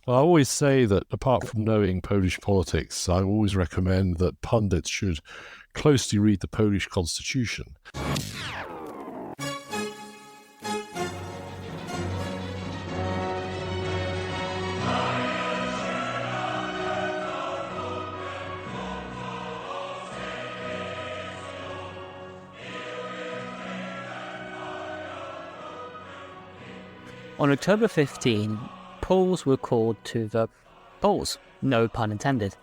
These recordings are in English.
Well, I always say that apart from knowing Polish politics, I always recommend that pundits should closely read the Polish constitution. On October 15, Poles were called to the polls, no pun intended.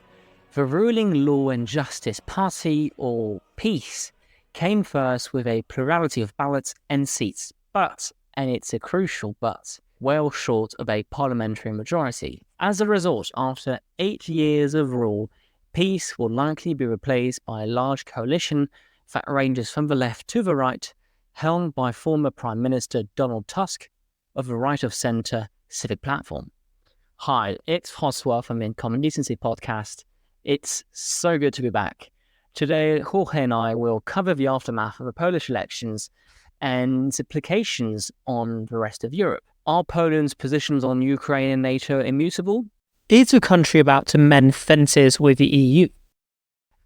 The ruling Law and Justice Party, or PiS, came first with a plurality of ballots and seats, but, and it's a crucial but, well short of a parliamentary majority. As a result, after 8 years of rule, PiS will likely be replaced by a large coalition that ranges from the left to the right, helmed by former Prime Minister Donald Tusk, of the right-of-centre Civic platform. Hi, it's François from the Common Decency podcast. It's so good to be back. Today, Jorge and I will cover the aftermath of the Polish elections and its implications on the rest of Europe. Are Poland's positions on Ukraine and NATO immutable? Is the country about to mend fences with the EU?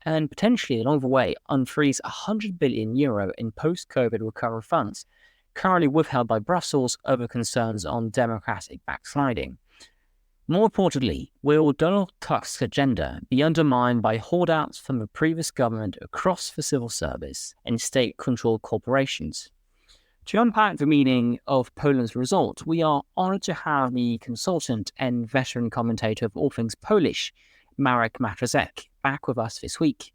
And potentially, along the way, unfreeze €100 billion in post-COVID recovery funds, currently withheld by Brussels over concerns on democratic backsliding. More importantly, will Donald Tusk's agenda be undermined by holdouts from the previous government across the civil service and state-controlled corporations? To unpack the meaning of Poland's result, we are honoured to have the consultant and veteran commentator of all things Polish, Marek Matrazek, back with us this week,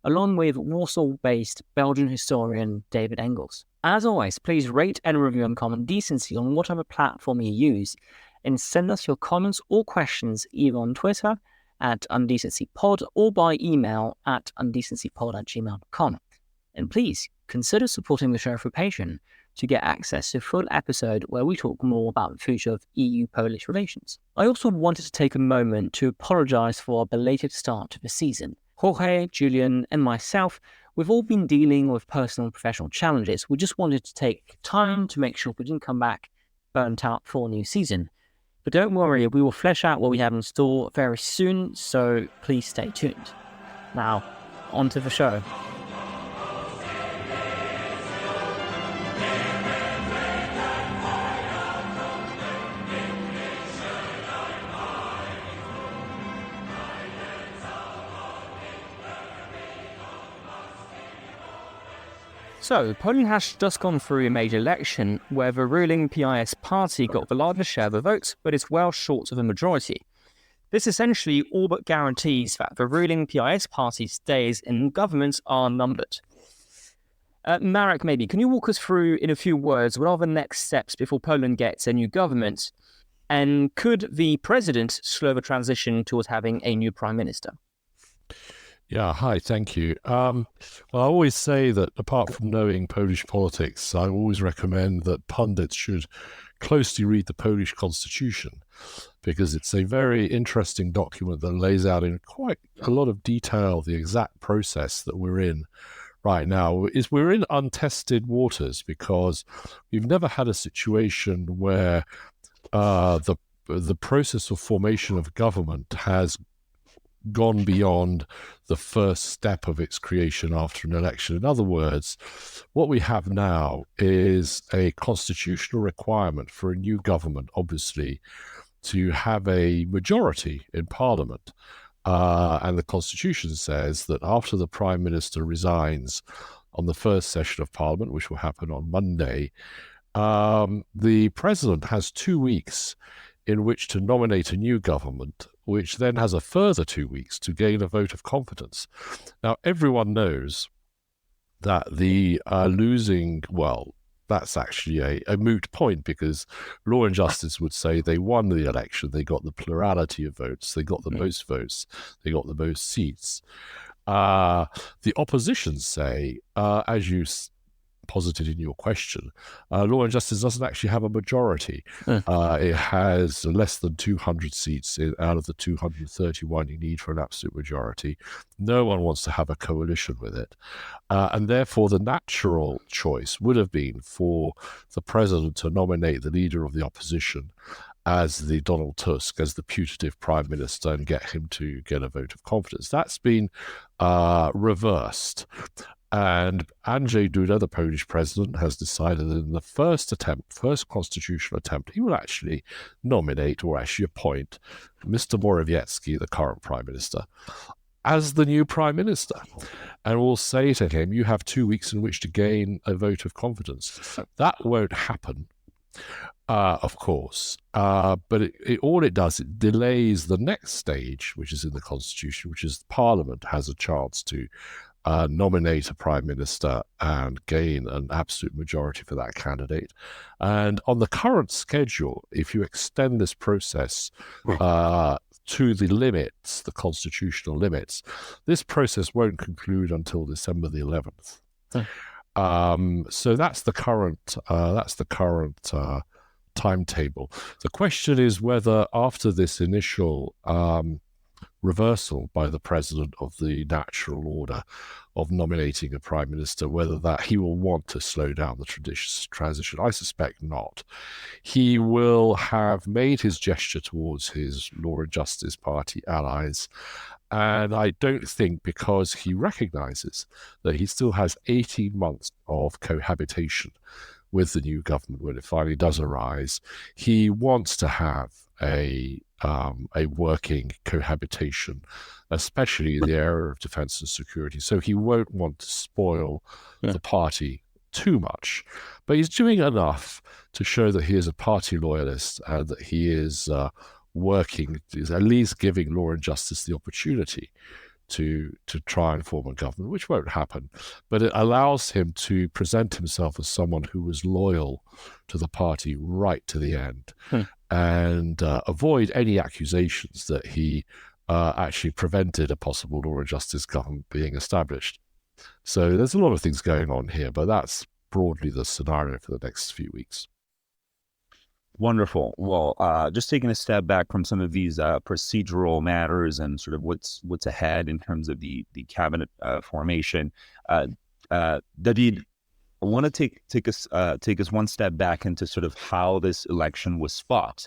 along with Warsaw-based Belgian historian David Engels. As always, please rate and review Uncommon Decency on whatever platform you use, and send us your comments or questions either on Twitter at undecencypod or by email at undecencypod@gmail.com. And please consider supporting the show through Patreon to get access to a full episode where we talk more about the future of EU-Polish relations. I also wanted to take a moment to apologise for our belated start to the season. Jorge, Julian, and myself, we've all been dealing with personal and professional challenges. We just wanted to take time to make sure we didn't come back burnt out for a new season. But don't worry, we will flesh out what we have in store very soon, so please stay tuned. Now, on to the show. So, Poland has just gone through a major election where the ruling PiS party got the largest share of the votes, but it's well short of a majority. This essentially all but guarantees that the ruling PiS party's days in government are numbered. Marek, maybe, can you walk us through in a few words what are the next steps before Poland gets a new government? And could the president slow the transition towards having a new prime minister? Yeah, hi, thank you. Well, I always say that apart from knowing Polish politics, I always recommend that pundits should closely read the Polish constitution, because it's a very interesting document that lays out in quite a lot of detail the exact process that we're in right now. We're in untested waters because we've never had a situation where the process of formation of government has gone beyond the first step of its creation after an election. In other words, what we have now is a constitutional requirement for a new government, obviously, to have a majority in Parliament. And the Constitution says that after the Prime Minister resigns on the first session of Parliament, which will happen on Monday, the President has 2 weeks in which to nominate a new government, which then has a further 2 weeks to gain a vote of confidence. Now, everyone knows that the losing, well, that's actually a moot point, because Law and Justice would say they won the election, they got the plurality of votes, they got the most votes, they got the most seats. The opposition say, as you posited in your question, Law and Justice doesn't actually have a majority. It has less than 200 seats out of the 231 you need for an absolute majority. No one wants to have a coalition with it. And therefore, the natural choice would have been for the president to nominate the leader of the opposition as the Donald Tusk, as the putative prime minister, and get him to get a vote of confidence. That's been reversed. And Andrzej Duda, the Polish president, has decided that in the first constitutional attempt, he will actually nominate or actually appoint Mr. Morawiecki, the current prime minister, as the new prime minister, and will say to him, you have 2 weeks in which to gain a vote of confidence. That won't happen, of course, but all it does, it delays the next stage, which is in the constitution, which is Parliament has a chance to nominate a prime minister and gain an absolute majority for that candidate. And on the current schedule, if you extend this process to the limits, the constitutional limits, this process won't conclude until December the 11th. So that's the current timetable. The question is whether after this initial reversal by the president of the natural order of nominating a prime minister, whether that he will want to slow down the transition. I suspect not. He will have made his gesture towards his Law and Justice Party allies, and I don't think, because he recognizes that he still has 18 months of cohabitation with the new government when it finally does arise, he wants to have a working cohabitation, especially in the area of defense and security. So he won't want to spoil the party too much, but he's doing enough to show that he is a party loyalist and that he is working, is at least giving Law and Justice the opportunity to try and form a government, which won't happen. But it allows him to present himself as someone who was loyal to the party right to the end, and avoid any accusations that he actually prevented a possible Law and Justice government being established. So there's a lot of things going on here, but that's broadly the scenario for the next few weeks. Wonderful. Well, just taking a step back from some of these procedural matters and sort of what's ahead in terms of the cabinet formation, David, I want to take us one step back into sort of how this election was fought.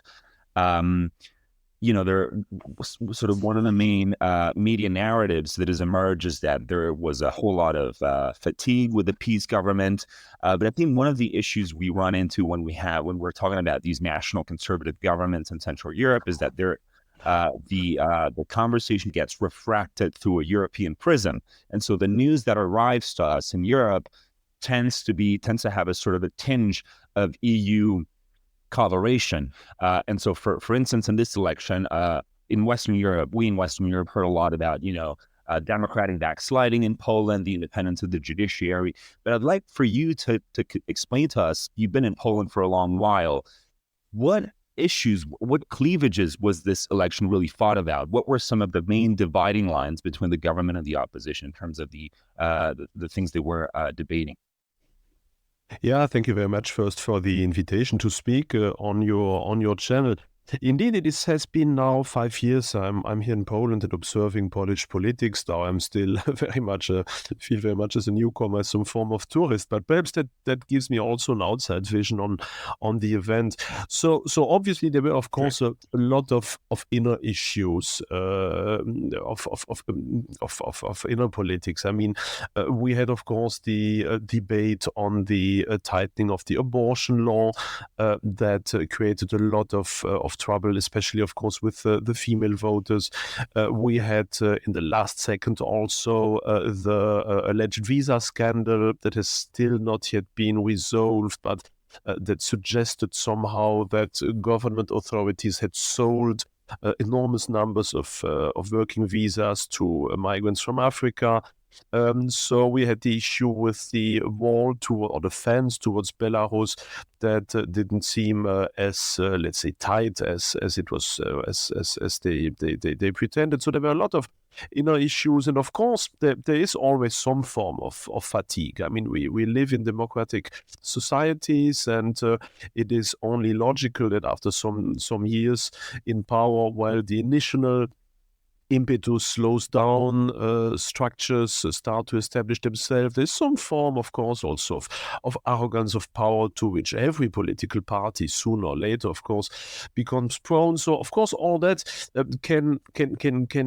There was sort of one of the main media narratives that has emerged is that there was a whole lot of fatigue with the peace government. But I think one of the issues we run into when we're talking about these national conservative governments in Central Europe is that the conversation gets refracted through a European prism, and so the news that arrives to us in Europe tends to have a sort of a tinge of EU coloration. And so for instance, in this election, in Western Europe heard a lot about, democratic backsliding in Poland, the independence of the judiciary. But I'd like for you to explain to us, you've been in Poland for a long while, what issues, what cleavages was this election really fought about? What were some of the main dividing lines between the government and the opposition in terms of the things they were debating? Yeah, thank you very much first for the invitation to speak on your channel. Indeed, has been now 5 years. I'm here in Poland and observing Polish politics. Now I'm still feel very much as a newcomer, as some form of tourist. But perhaps that gives me also an outside vision on the event. So obviously there were of course a lot of inner issues of inner politics. I mean, we had of course the debate on the tightening of the abortion law that created a lot of trouble, especially of course with the female voters. We had in the last second also the alleged visa scandal that has still not yet been resolved, but that suggested somehow that government authorities had sold enormous numbers of working visas to migrants from Africa. So we had the issue with the wall or the fence towards Belarus that didn't seem as let's say tight as it was as they pretended. So there were a lot of inner issues, and of course there is always some form of fatigue. I mean, we live in democratic societies, and it is only logical that after some years in power, while the initial impetus slows down, structures start to establish themselves. There's some form, of course, also of arrogance of power to which every political party sooner or later, of course, becomes prone. So, of course, all that can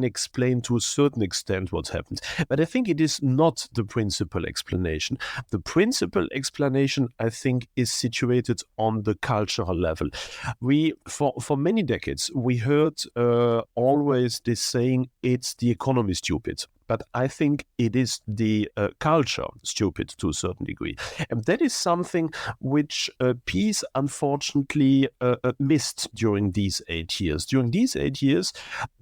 explain to a certain extent what happened. But I think it is not the principal explanation. The principal explanation, I think, is situated on the cultural level. We, for many decades, we heard always this saying, it's the economy stupid. But I think it is the culture stupid to a certain degree. And that is something which peace unfortunately missed during these 8 years. During these 8 years,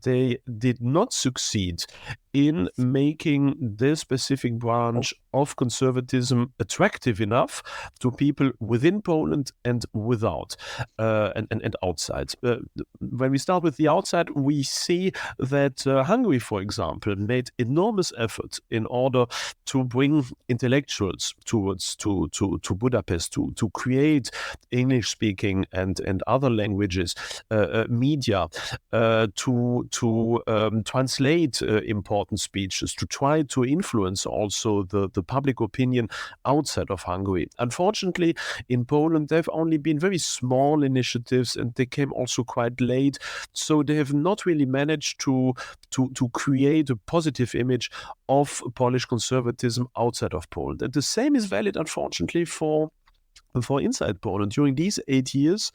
they did not succeed in making this specific branch of conservatism attractive enough to people within Poland and without and outside. When we start with the outside, we see that Hungary, for example, made enormous efforts in order to bring intellectuals to Budapest, to create English-speaking and other languages, media, to translate important speeches, to try to influence also the public opinion outside of Hungary. Unfortunately, in Poland, there have only been very small initiatives, and they came also quite late. So they have not really managed to create a positive image of Polish conservatism outside of Poland. And the same is valid, unfortunately, for inside Poland. During these 8 years,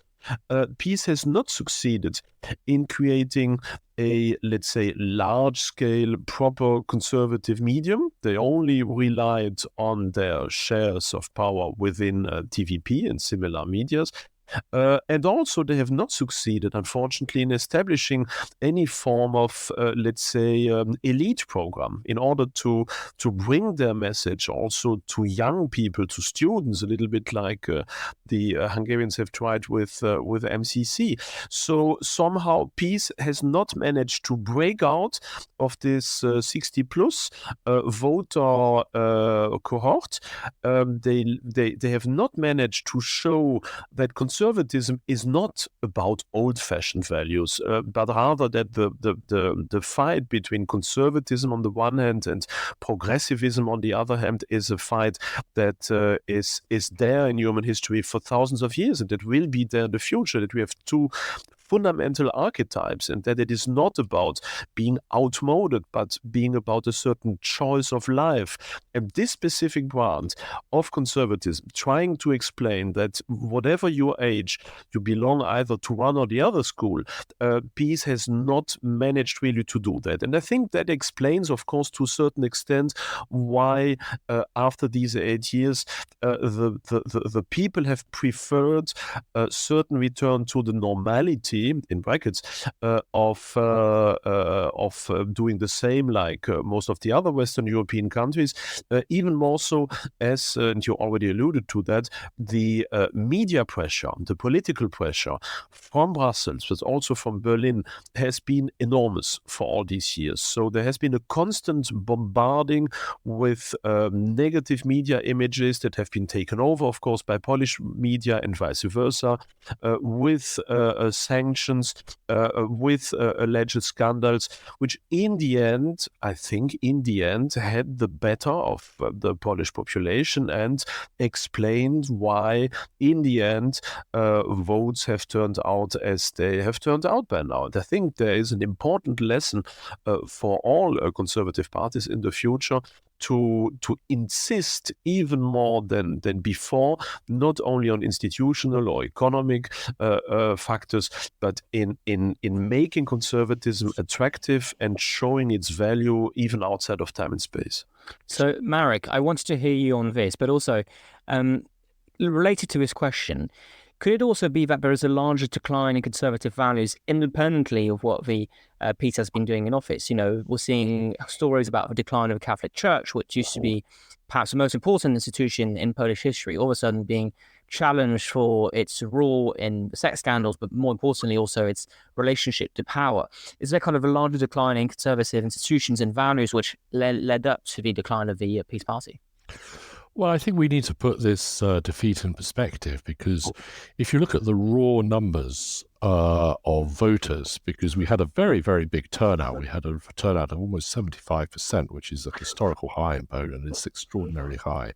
peace has not succeeded in creating a, let's say, large-scale, proper conservative medium. They only relied on their shares of power within TVP and similar medias. And also they have not succeeded, unfortunately, in establishing any form of, let's say, elite program in order to bring their message also to young people, to students, a little bit like the Hungarians have tried with MCC. So somehow peace has not managed to break out of this 60-plus voter cohort. They have not managed to show that conservatism is not about old-fashioned values, but rather that the fight between conservatism on the one hand and progressivism on the other hand is a fight that is there in human history for thousands of years, and that will be there in the future, that we have two fundamental archetypes, and that it is not about being outmoded, but being about a certain choice of life. And this specific brand of conservatism, trying to explain that whatever your age, you belong either to one or the other school, peace has not managed really to do that. And I think that explains, of course, to a certain extent, why after these 8 years, the people have preferred a certain return to the normality, in brackets, of doing the same like most of the other Western European countries, even more so as, and you already alluded to that, the media pressure, the political pressure from Brussels, but also from Berlin, has been enormous for all these years. So there has been a constant bombarding with negative media images that have been taken over, of course, by Polish media and vice versa, with sanctions, with alleged scandals, which in the end, I think, had the better of the Polish population and explained why, in the end, votes have turned out as they have turned out by now. And I think there is an important lesson for all conservative parties in the future to insist even more than before, not only on institutional or economic factors, but in making conservatism attractive and showing its value even outside of time and space. So, Marek, I wanted to hear you on this, but also related to this question, could it also be that there is a larger decline in conservative values independently of what the peace has been doing in office? You know, we're seeing stories about the decline of the Catholic Church, which used to be perhaps the most important institution in Polish history, all of a sudden being challenged for its role in the sex scandals, but more importantly also its relationship to power. Is there kind of a larger decline in conservative institutions and values which led up to the decline of the Peace Party? Well, I think we need to put this defeat in perspective, because if you look at the raw numbers of voters, because we had a very, very big turnout. We had a turnout of almost 75%, which is a historical high in Poland. It's extraordinarily high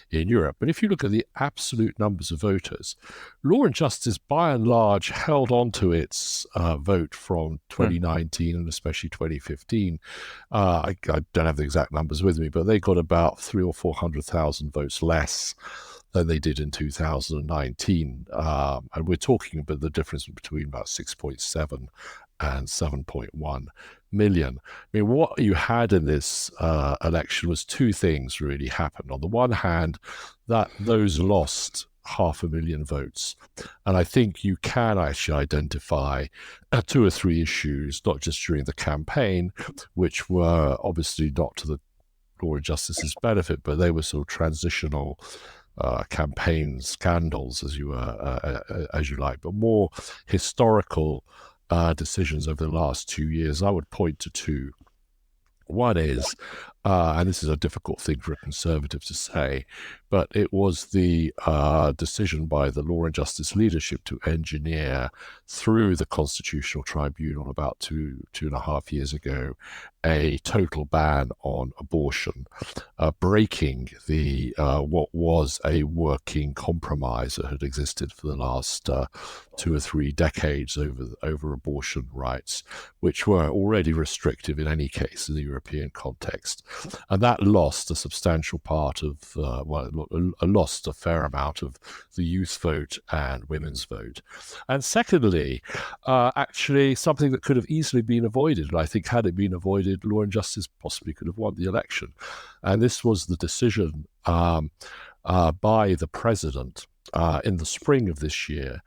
in Europe. But if you look at the absolute numbers of voters, Law and Justice, by and large, held on to its vote from 2019 and especially 2015. I don't have the exact numbers with me, but they got about 300,000 or 400,000 votes less than they did in 2019. And we're talking about the difference between about 6.7 and 7.1 million. I mean, what you had in this election was two things really happened. On the one hand, that those lost 500,000 votes. And I think you can actually identify 2 or 3 issues, not just during the campaign, which were obviously not to the Law and Justice's benefit, but they were sort of transitional campaign scandals, as you like, but more historical decisions over the last 2 years. I would point to 2. One is, and this is a difficult thing for a conservative to say, but it was the decision by the Law and Justice leadership to engineer through the Constitutional Tribunal about two and a half years ago a total ban on abortion, breaking the what was a working compromise that had existed for the last 2 or 3 decades over abortion rights, which were already restrictive in any case in the European context. And that lost a substantial part of, lost a fair amount of the youth vote and women's vote. And secondly, actually something that could have easily been avoided, and I think had it been avoided, Law and Justice possibly could have won the election. And this was the decision by the president in the spring of this year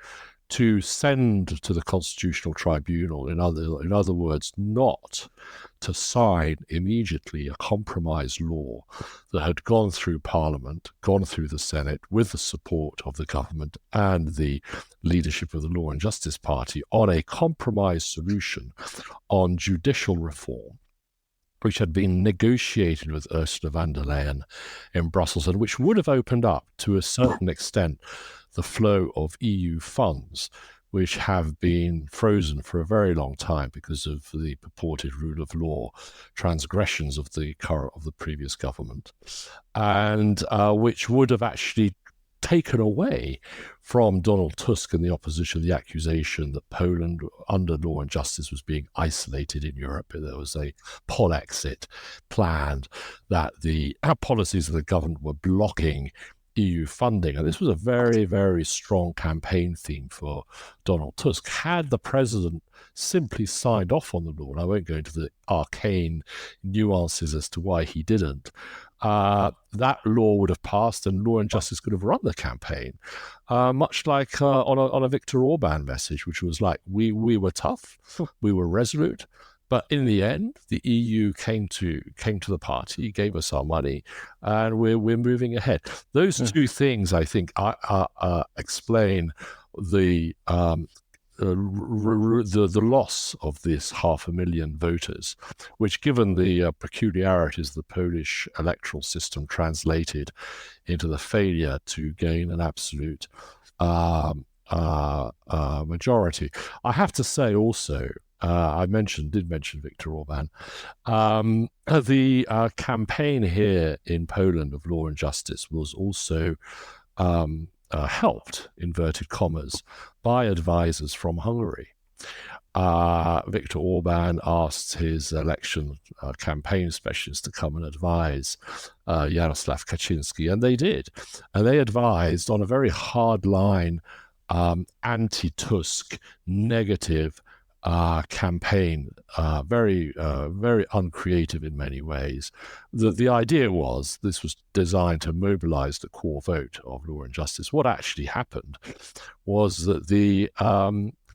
to send to the Constitutional Tribunal, in other words, not to sign immediately a compromise law that had gone through Parliament, gone through the Senate with the support of the government and the leadership of the Law and Justice Party on a compromise solution on judicial reform, which had been negotiated with Ursula von der Leyen in Brussels, and which would have opened up, to a certain extent, the flow of EU funds, which have been frozen for a very long time because of the purported rule of law transgressions of the previous government, and which would have actually taken away from Donald Tusk and the opposition the accusation that Poland, under Law and Justice, was being isolated in Europe. There was a Polexit planned, that the policies of the government were blocking EU funding. And this was a very, very strong campaign theme for Donald Tusk. Had the president simply signed off on the law, and I won't go into the arcane nuances as to why he didn't, that law would have passed and Law and Justice could have run the campaign, much like on a Viktor Orban message, which was like, we were tough, we were resolute, but in the end, the EU came to the party, gave us our money, and we're moving ahead. Those two things, I think, explain the loss of this 500,000 voters, which, given the peculiarities of the Polish electoral system, translated into the failure to gain an absolute majority. I have to say also, I did mention Viktor Orban. The campaign here in Poland of Law and Justice was also helped, inverted commas, by advisors from Hungary. Viktor Orban asked his election campaign specialists to come and advise Jarosław Kaczynski, and they did. And they advised on a very hard-line, anti-Tusk, negative campaign, very uncreative in many ways. The idea was this was designed to mobilize the core vote of Law and Justice. What actually happened was that the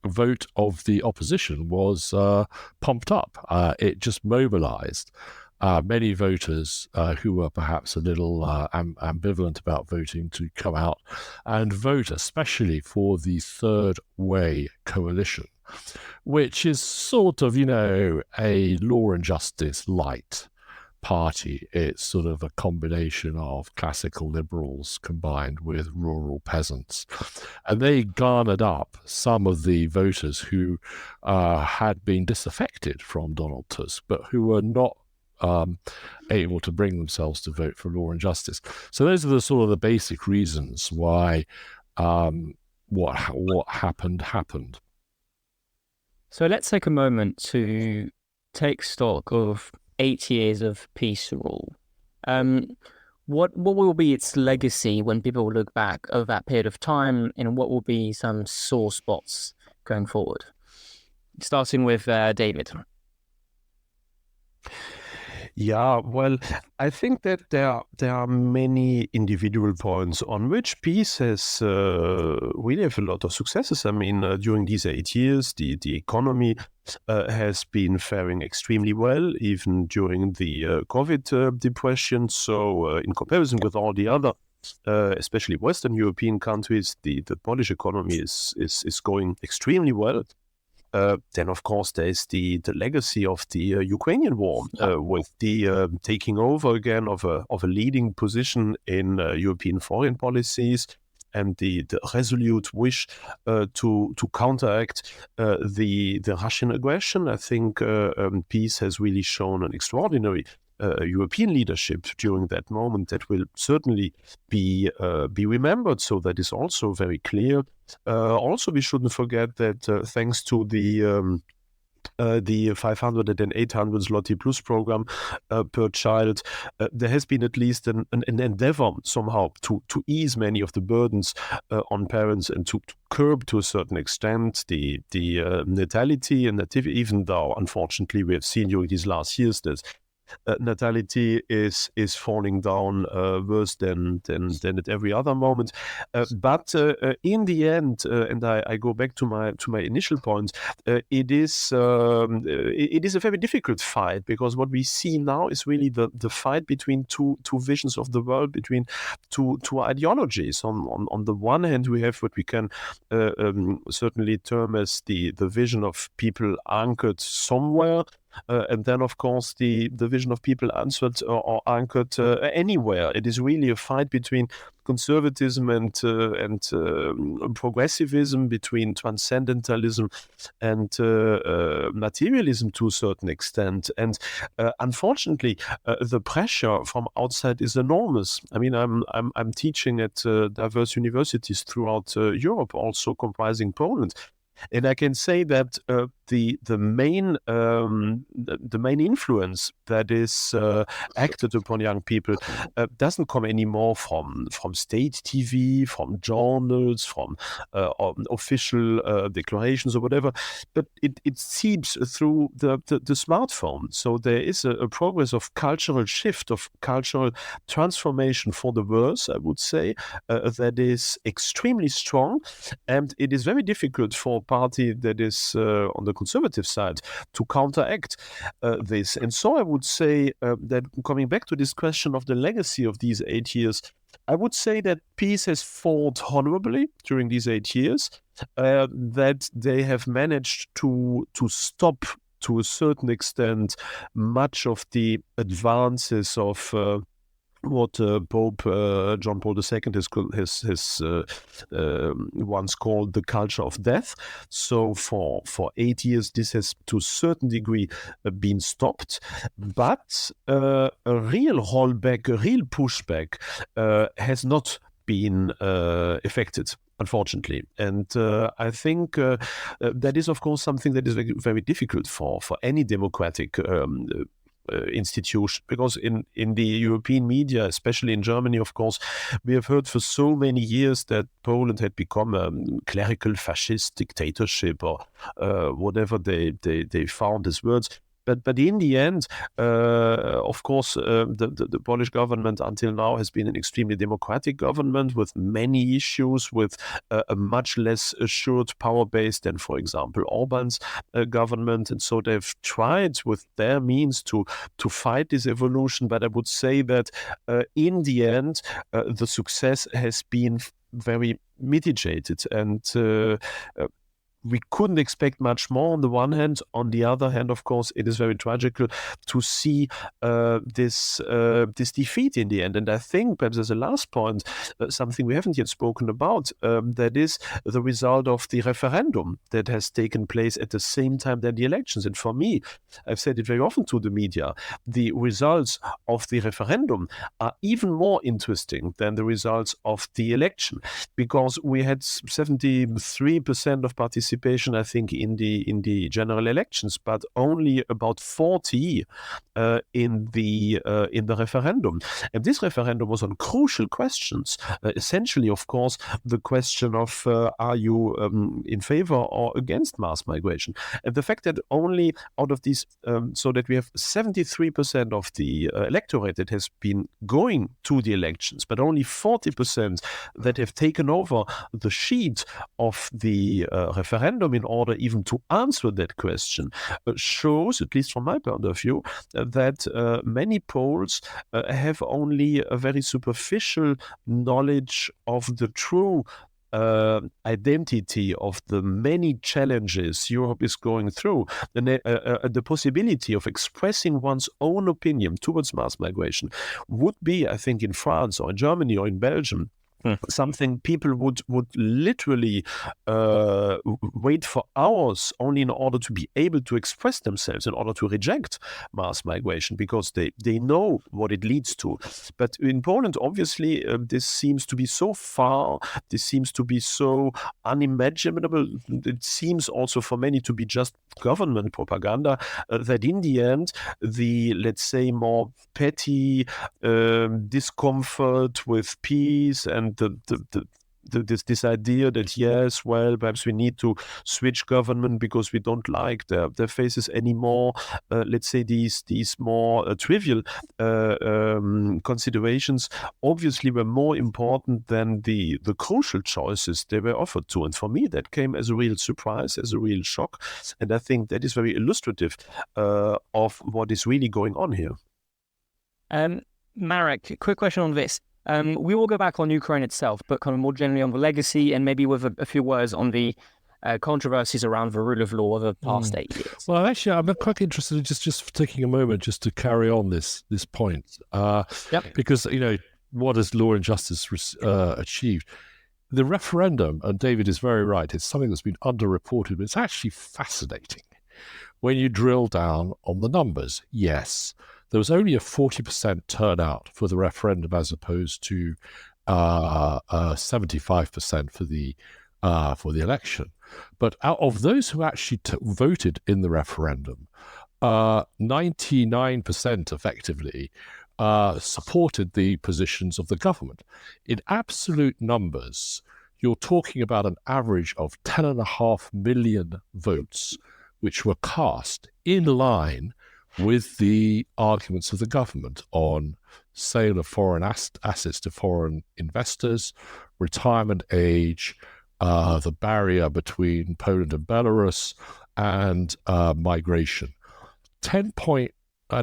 vote of the opposition was pumped up. It just mobilized many voters who were perhaps a little ambivalent about voting to come out and vote, especially for the third way coalition, which is sort of, a Law and Justice light party. It's sort of a combination of classical liberals combined with rural peasants. And they garnered up some of the voters who had been disaffected from Donald Tusk, but who were not able to bring themselves to vote for law and justice. So those are the sort of the basic reasons why what happened. So let's take a moment to take stock of 8 years of peace rule. What will be its legacy when people look back over that period of time, and what will be some sore spots going forward? Starting with David. Yeah, well, I think that there are many individual points on which peace has really have a lot of successes. I mean, during these 8 years, the economy has been faring extremely well, even during the COVID depression. So, in comparison with all the other, especially Western European countries, the Polish economy is going extremely well. Then, of course, there is the legacy of the Ukrainian war, with the taking over again of a leading position in European foreign policies, and the resolute wish to counteract the Russian aggression. I think peace has really shown an extraordinary European leadership during that moment that will certainly be remembered. So that is also very clear. Also, we shouldn't forget that thanks to the 500 and 800 zloty plus program per child, there has been at least an endeavor somehow to ease many of the burdens on parents, and to curb to a certain extent the natality and nativity, even though unfortunately we have seen during these last years that natality is falling down worse than at every other moment. But in the end, and I go back to my initial point, it is a very difficult fight, because what we see now is really the fight between two visions of the world, between two ideologies. On the one hand, we have what we can certainly term as the vision of people anchored somewhere. And then, of course, the vision of people answered or anchored anywhere. It is really a fight between conservatism and progressivism, between transcendentalism and materialism to a certain extent. And unfortunately, the pressure from outside is enormous. I mean, I'm teaching at diverse universities throughout Europe, also comprising Poland. And I can say that the main influence that is acted upon young people doesn't come anymore from state TV, from journals, from official declarations or whatever, but it seeps through the smartphone. So there is a progress of cultural shift, of cultural transformation for the worse, I would say, that is extremely strong, and it is very difficult for a party that is on the conservative side to counteract this. And so I would say that, coming back to this question of the legacy of these 8 years, I would say that peace has fought honorably during these 8 years, that they have managed to stop, to a certain extent, much of the advances of what Pope John Paul II has once called the culture of death. So for 8 years, this has to a certain degree been stopped. But a real holdback, a real pushback has not been effected, unfortunately. And I think that is, of course, something that is very, very difficult for any democratic institution, because in the European media, especially in Germany, of course, we have heard for so many years that Poland had become a clerical fascist dictatorship, or whatever they found as words. But in the end, of course, the Polish government until now has been an extremely democratic government with many issues, with a much less assured power base than, for example, Orban's government. And so they've tried with their means to fight this evolution. But I would say that in the end, the success has been very mitigated. And we couldn't expect much more on the one hand. On the other hand, of course, it is very tragical to see this defeat in the end. And I think perhaps as a last point, something we haven't yet spoken about, that is the result of the referendum that has taken place at the same time than the elections. And for me, I've said it very often to the media, the results of the referendum are even more interesting than the results of the election, because we had 73% of participation, I think, in the general elections, but only about 40 in the referendum. And this referendum was on crucial questions. Essentially, of course, the question of are you in favor or against mass migration? And the fact that only out of these, so that we have 73% of the electorate that has been going to the elections, but only 40% that have taken over the sheet of the referendum in order even to answer that question, shows, at least from my point of view, that many Poles have only a very superficial knowledge of the true identity of the many challenges Europe is going through, and the possibility of expressing one's own opinion towards mass migration would be, I think, in France or in Germany or in Belgium, something people would literally wait for hours only in order to be able to express themselves, in order to reject mass migration, because they know what it leads to. But in Poland, obviously, this seems to be so far, this seems to be so unimaginable. It seems also for many to be just government propaganda, that in the end, the, let's say, more petty discomfort with peace and this idea that, yes, well, perhaps we need to switch government because we don't like their faces anymore. Let's say these more trivial considerations obviously were more important than the crucial choices they were offered to. And for me, that came as a real surprise, as a real shock. And I think that is very illustrative of what is really going on here. Marek, quick question on this. We will go back on Ukraine itself, but kind of more generally on the legacy, and maybe with a few words on the controversies around the rule of law of the past 8 years. Well, actually, I'm quite interested in just taking a moment just to carry on this point, because, you know, what has law and justice achieved? The referendum, and David is very right, it's something that's been underreported, but it's actually fascinating when you drill down on the numbers. Yes, there was only a 40% turnout for the referendum as opposed to 75% for the election. But out of those who actually voted in the referendum, 99% effectively supported the positions of the government. In absolute numbers, you're talking about an average of 10.5 million votes, which were cast in line with the arguments of the government on sale of foreign assets to foreign investors, retirement age, the barrier between Poland and Belarus, and migration. An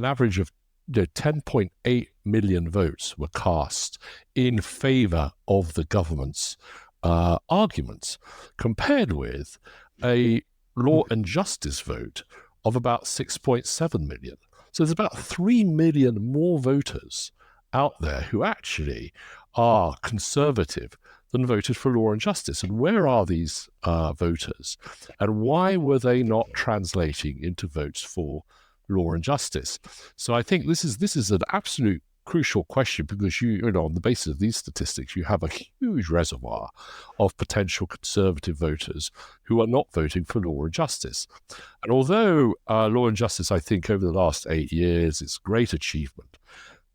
average of 10.8 million votes were cast in favor of the government's arguments, compared with a law and justice vote of about 6.7 million. So there's about 3 million more voters out there who actually are conservative than voted for law and justice. And where are these voters? And why were they not translating into votes for law and justice? So I think this is an absolute crucial question, because you know, on the basis of these statistics, you have a huge reservoir of potential conservative voters who are not voting for law and justice. And although law and justice, I think, over the last 8 years, its great achievement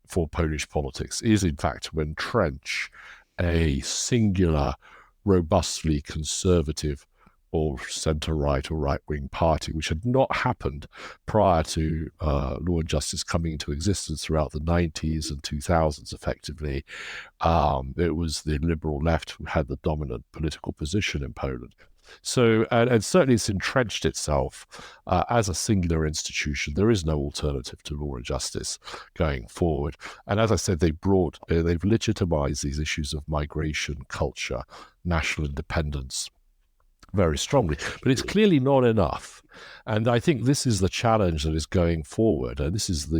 for Polish politics is, in fact, to entrench a singular, robustly conservative or centre-right or right-wing party, which had not happened prior to law and justice coming into existence throughout the 90s and 2000s, effectively. It was the liberal left who had the dominant political position in Poland. So, and certainly it's entrenched itself as a singular institution. There is no alternative to law and justice going forward. And as I said, they've legitimized these issues of migration, culture, national independence, very strongly. But it's clearly not enough. And I think this is the challenge that is going forward. And this is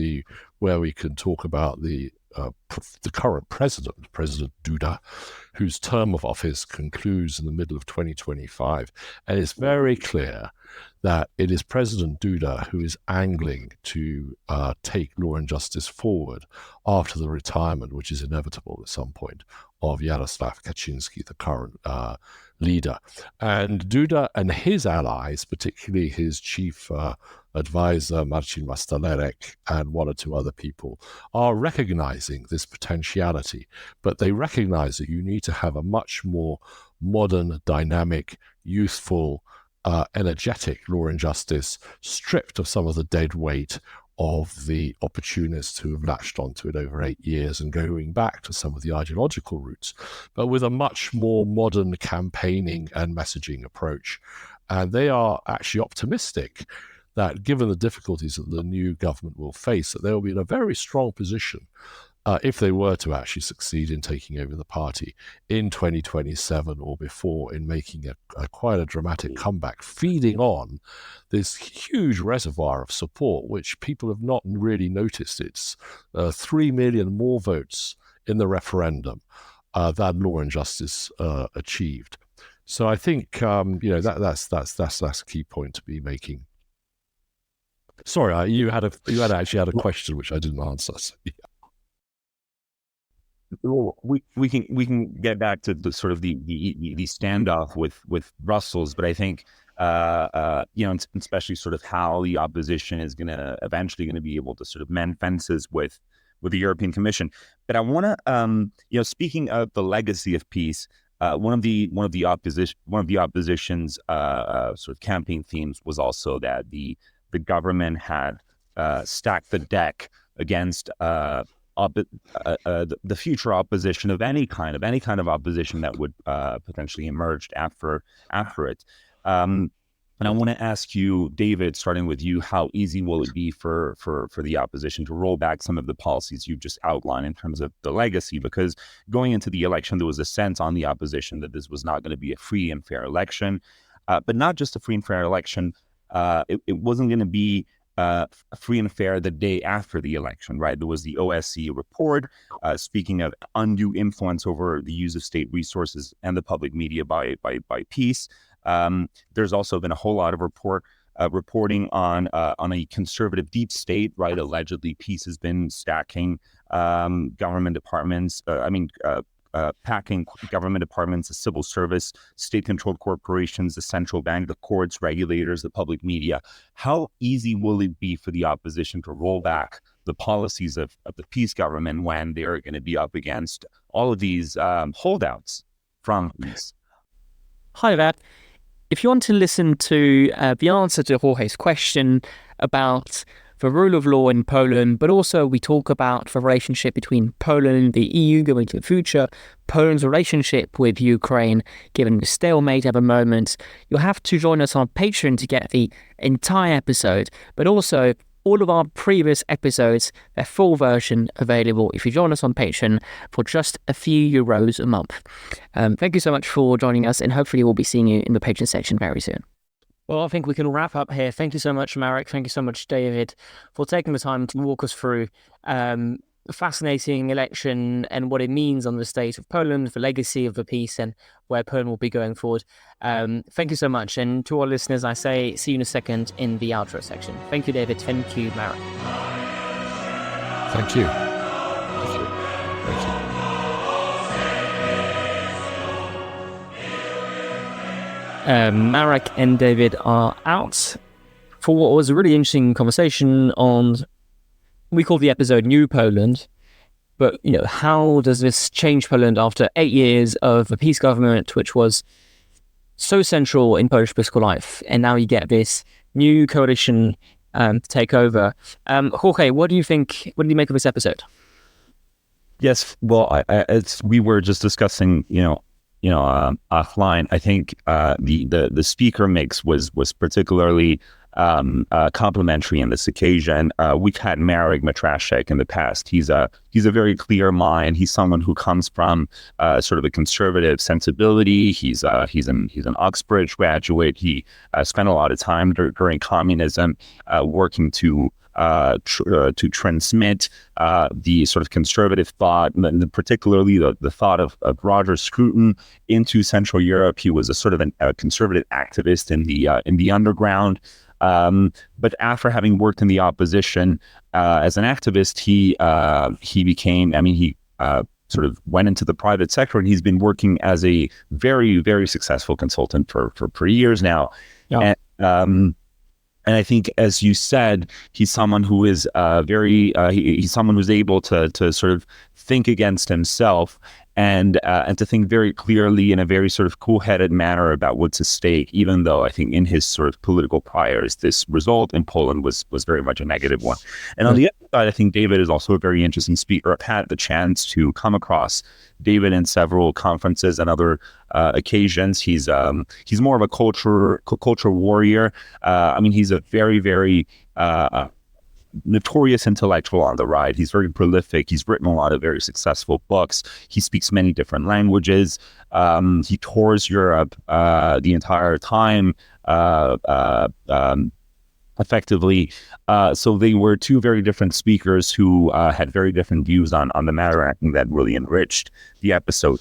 where we can talk about the current president, President Duda, whose term of office concludes in the middle of 2025. And it's very clear that it is President Duda who is angling to take law and justice forward after the retirement, which is inevitable at some point, of Jarosław Kaczynski, the current leader. And Duda and his allies, particularly his chief advisor, Marcin Mastalerek, and one or two other people, are recognizing this potentiality. But they recognize that you need to have a much more modern, dynamic, youthful, energetic law and justice, stripped of some of the dead weight of the opportunists who have latched onto it over 8 years and going back to some of the ideological roots, but with a much more modern campaigning and messaging approach. And they are actually optimistic that given the difficulties that the new government will face, that they will be in a very strong position if they were to actually succeed in taking over the party in 2027 or before, in making quite a dramatic comeback, feeding on this huge reservoir of support, which people have not really noticed. It's 3 million more votes in the referendum than Law and Justice achieved. So I think that's a key point to be making. Sorry, you actually had a question which I didn't answer. So, yeah. Well, we can get back to the sort of the standoff with Brussels, but I think especially sort of how the opposition is eventually going to be able to sort of mend fences with the European Commission. But I want to speaking of the legacy of peace, one of the opposition's sort of campaign themes was also that the government had stacked the deck against the future opposition of any kind of opposition that would potentially emerge after it. And I want to ask you, David, starting with you, how easy will it be for the opposition to roll back some of the policies you just outlined in terms of the legacy? Because going into the election, there was a sense on the opposition that this was not going to be a free and fair election, but not just a free and fair election. It wasn't going to be free and fair the day after the election, right? There was the OSCE report speaking of undue influence over the use of state resources and the public media by peace. There's also been a whole lot of reporting on a conservative deep state, right? Allegedly, peace has been stacking government departments. Packing government departments, the civil service, state-controlled corporations, the central bank, the courts, regulators, the public media. How easy will it be for the opposition to roll back the policies of the peace government when they are going to be up against all of these holdouts from peace? Hi there. If you want to listen to the answer to Jorge's question about the rule of law in Poland, but also we talk about the relationship between Poland and the EU going to the future, Poland's relationship with Ukraine, given the stalemate at the moment. You'll have to join us on Patreon to get the entire episode, but also all of our previous episodes, their full version available if you join us on Patreon for just a few euros a month. Thank you so much for joining us, and hopefully we'll be seeing you in the Patreon section very soon. Well, I think we can wrap up here. Thank you so much, Marek. Thank you so much, David, for taking the time to walk us through a fascinating election and what it means on the state of Poland, the legacy of the peace, and where Poland will be going forward. Thank you so much. And to our listeners, I say see you in a second in the outro section. Thank you, David. Thank you, Marek. Thank you. Thank you. Thank you. Marek and David are out for what was a really interesting conversation on, we call the episode New Poland, but how does this change Poland after 8 years of a peace government, which was so central in Polish political life, and now you get this new coalition to take over. Jorge, what do you think? What did you make of this episode? Yes, well, we were just discussing, offline. I think the speaker mix was particularly complementary in this occasion. We've had Marek Matrazek in the past. He's a very clear mind. He's someone who comes from sort of a conservative sensibility. He's an Oxbridge graduate. He spent a lot of time during communism working to transmit the sort of conservative thought, and particularly the thought of Roger Scruton into Central Europe. He was a sort of a conservative activist in the underground. But after having worked in the opposition as an activist, he became, he sort of went into the private sector, and he's been working as a very, very successful consultant for years now. Yeah. And I think, as you said, he's someone who is he's someone who's able to sort of think against himself and to think very clearly in a very sort of cool-headed manner about what's at stake, even though I think in his sort of political priors, this result in Poland was very much a negative one. And on the other side, I think David is also a very interesting speaker. I've had the chance to come across David in several conferences and other occasions. He's more of a culture warrior. He's a very, very notorious intellectual on the right. He's very prolific. He's written a lot of very successful books. He speaks many different languages. He tours Europe the entire time, effectively. So they were two very different speakers who had very different views on the matter. I think that really enriched the episode.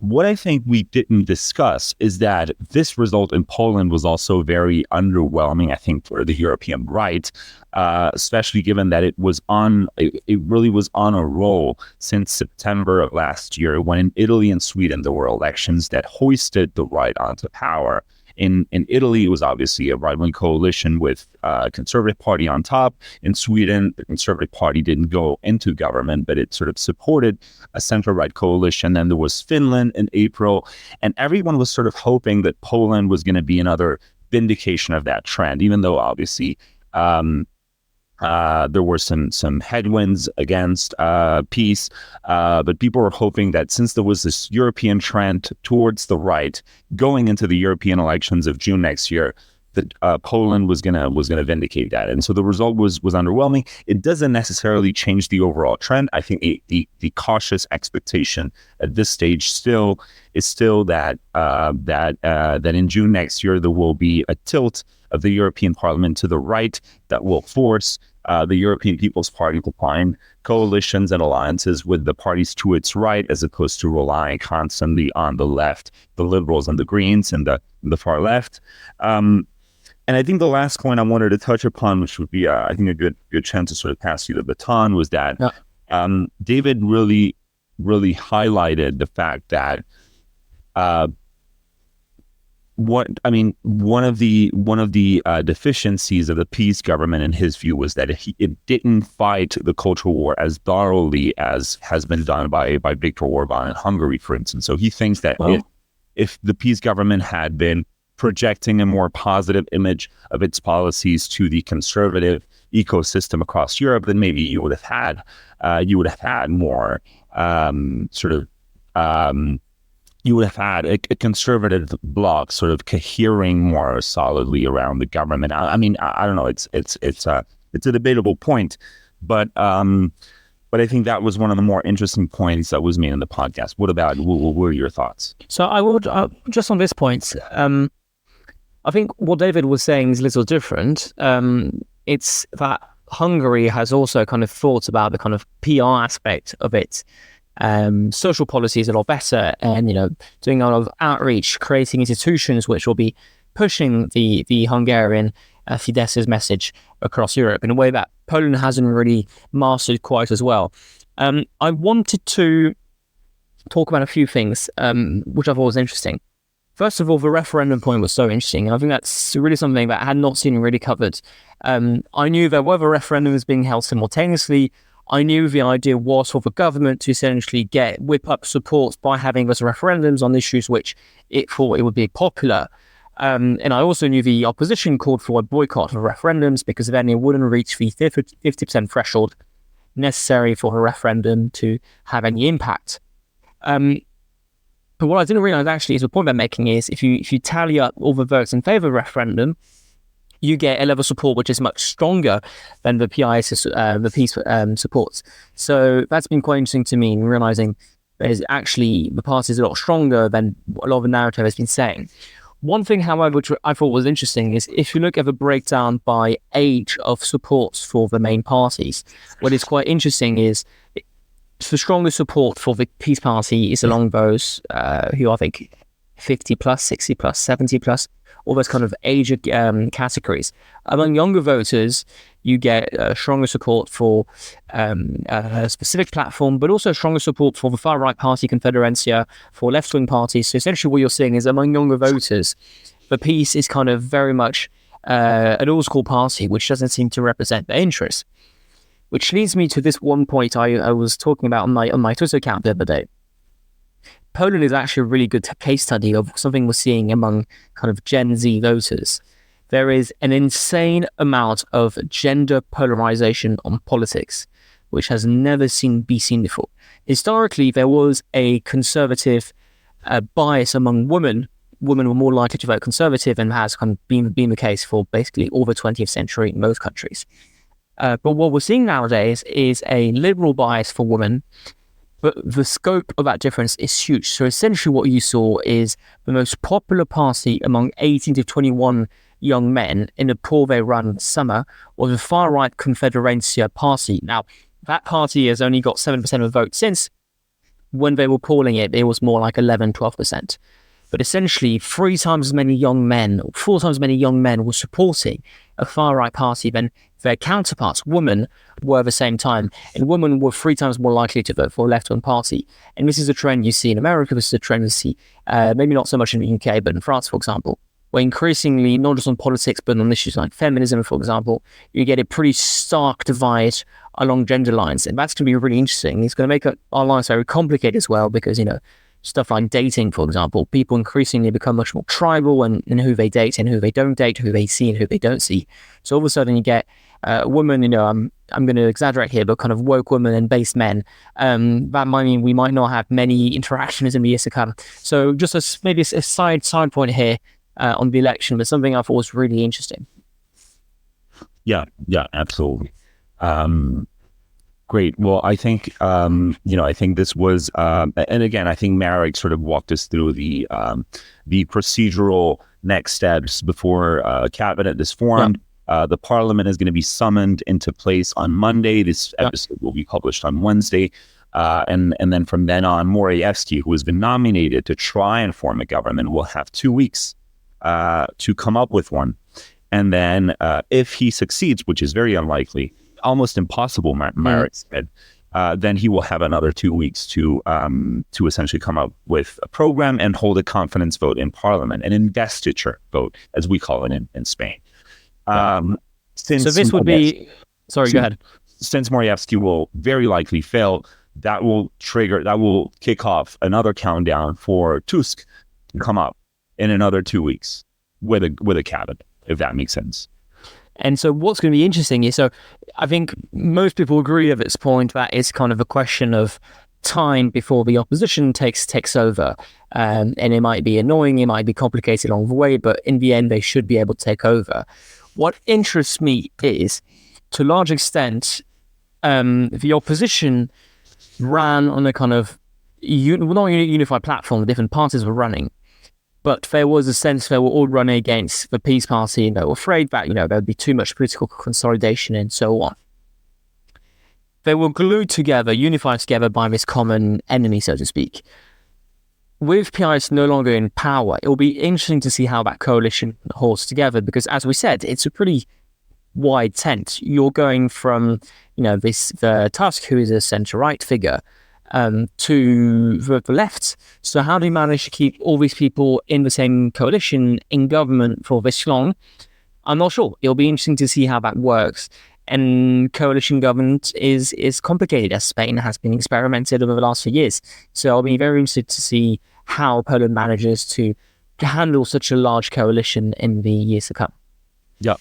What I think we didn't discuss is that this result in Poland was also very underwhelming, I think, for the European right, especially given that it really was on a roll since September of last year, when in Italy and Sweden there were elections that hoisted the right onto power. In Italy, it was obviously a right-wing coalition with a Conservative Party on top. In Sweden, the Conservative Party didn't go into government, but it sort of supported a center-right coalition. Then there was Finland in April, and everyone was sort of hoping that Poland was going to be another vindication of that trend, even though obviously there were some headwinds against peace, but people were hoping that since there was this European trend towards the right going into the European elections of June next year, that Poland was gonna vindicate that. And so the result was underwhelming. It doesn't necessarily change the overall trend. I think the cautious expectation at this stage is still that in June next year there will be a tilt of the European Parliament to the right that will force the European People's Party to find coalitions and alliances with the parties to its right, as opposed to relying constantly on the left, the Liberals and the Greens and the far left. And I think the last point I wanted to touch upon, which would be, I think, a good chance to sort of pass you the baton, was that David really, really highlighted the fact that one of the deficiencies of the peace government, in his view, was that it didn't fight the cultural war as thoroughly as has been done by Viktor Orban in Hungary, for instance. So he thinks that if the peace government had been projecting a more positive image of its policies to the conservative ecosystem across Europe, then maybe you would have had more you would have had a conservative bloc sort of cohering more solidly around the government. I don't know. It's a debatable point, but I think that was one of the more interesting points that was made in the podcast. What were your thoughts? So I would just on this point. I think what David was saying is a little different. It's that Hungary has also kind of thought about the kind of PR aspect of it. Social policies a lot better, and doing a lot of outreach, creating institutions which will be pushing the Hungarian Fidesz's message across Europe in a way that Poland hasn't really mastered quite as well. I wanted to talk about a few things which I thought was interesting. First of all, the referendum point was so interesting, and I think that's really something that I had not seen really covered. I knew there were referendums being held simultaneously. I knew the idea was for the government to essentially whip up support by having those referendums on issues which it thought it would be popular. And I also knew the opposition called for a boycott of referendums because then it wouldn't reach the 50% threshold necessary for a referendum to have any impact. But what I didn't realize actually is the point they're making is if you tally up all the votes in favor of referendum, you get a level of support which is much stronger than the the peace supports. So that's been quite interesting to me, realizing there's actually the party is a lot stronger than a lot of the narrative has been saying. One thing, however, which I thought was interesting is if you look at the breakdown by age of supports for the main parties, what is quite interesting is the strongest support for the Peace Party is along those who I think 50 plus, 60 plus, 70 plus, all those kind of age categories. Among younger voters, you get stronger support for a specific platform, but also stronger support for the far-right party Confederacja, for left-wing parties. So essentially what you're seeing is among younger voters, the Peace is kind of very much an old-school party, which doesn't seem to represent their interests. Which leads me to this one point I was talking about on my Twitter account the other day. Poland is actually a really good case study of something we're seeing among kind of Gen Z voters. There is an insane amount of gender polarization on politics, which has never be seen before. Historically, there was a conservative bias among women. Women were more likely to vote conservative, and has kind of been the case for basically all the 20th century in most countries. But what we're seeing nowadays is a liberal bias for women, but the scope of that difference is huge. So essentially what you saw is the most popular party among 18 to 21 young men in the poll they ran this summer was the far-right Confederacja party. Now, that party has only got 7% of the vote since. When they were polling it, it was more like 11, 12%. But essentially, 4 times as many young men were supporting a far-right party than their counterparts, women, were at the same time. And women were 3 times more likely to vote for a left-wing party. And this is a trend you see in America, this is a trend you see, maybe not so much in the UK, but in France, for example, where increasingly, not just on politics, but on issues like feminism, for example, you get a pretty stark divide along gender lines. And that's going to be really interesting. It's going to make our lives very complicated as well, because, stuff like dating, for example, people increasingly become much more tribal in who they date and who they don't date, who they see and who they don't see. So all of a sudden you get women, I'm going to exaggerate here, but kind of woke women and base men. That might mean we might not have many interactions in the years to come. So just maybe a side point here on the election, but something I thought was really interesting. Yeah, absolutely. Great. Well, I think, I think this was, and again, I think Marek sort of walked us through the procedural next steps before cabinet is formed. Yeah. The parliament is going to be summoned into place on Monday. This episode will be published on Wednesday. And then from then on, Morawiecki, who has been nominated to try and form a government, will have 2 weeks to come up with one. And then if he succeeds, which is very unlikely, almost impossible, Marek said, then he will have another 2 weeks to essentially come up with a program and hold a confidence vote in parliament, an investiture vote, as we call it in Spain. So this would be... Sorry, go ahead. Since Morawiecki will very likely fail, that will kick off another countdown for Tusk to come up in another 2 weeks with a cabinet, if that makes sense. And so what's going to be interesting is, so I think most people agree at this point that it's kind of a question of time before the opposition takes over. And it might be annoying, it might be complicated along the way, but in the end, they should be able to take over. What interests me is, to a large extent, the opposition ran on a kind of, not a unified platform, the different parties were running. But there was a sense they were all running against the Peace Party, and they were afraid that, there would be too much political consolidation and so on. They were glued together, unified together by this common enemy, so to speak. With PIS no longer in power, it will be interesting to see how that coalition holds together, because as we said, it's a pretty wide tent. You're going from, the Tusk, who is a centre-right figure, to the left. So how do you manage to keep all these people in the same coalition in government for this long? I'm not sure. It'll be interesting to see how that works. And coalition government is complicated, as Spain has been experimented over the last few years. So I'll be very interested to see how Poland manages to handle such a large coalition in the years to come. Yeah.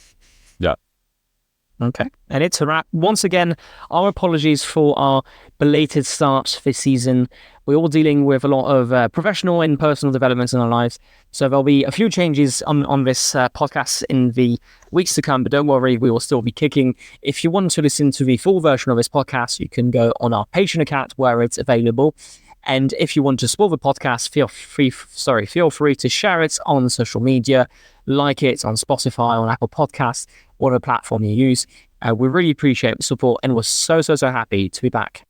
Okay, and it's a wrap. Once again, our apologies for our belated start this season, We're all dealing with a lot of professional and personal developments in our lives. So there'll be a few changes on this podcast in the weeks to come, but don't worry, we will still be kicking. If you want to listen to the full version of this podcast, you can go on our Patreon account where it's available. And if you want to support the podcast, feel free to share it on social media, like it on Spotify, on Apple Podcasts, whatever platform you use. We really appreciate the support, and we're so happy to be back.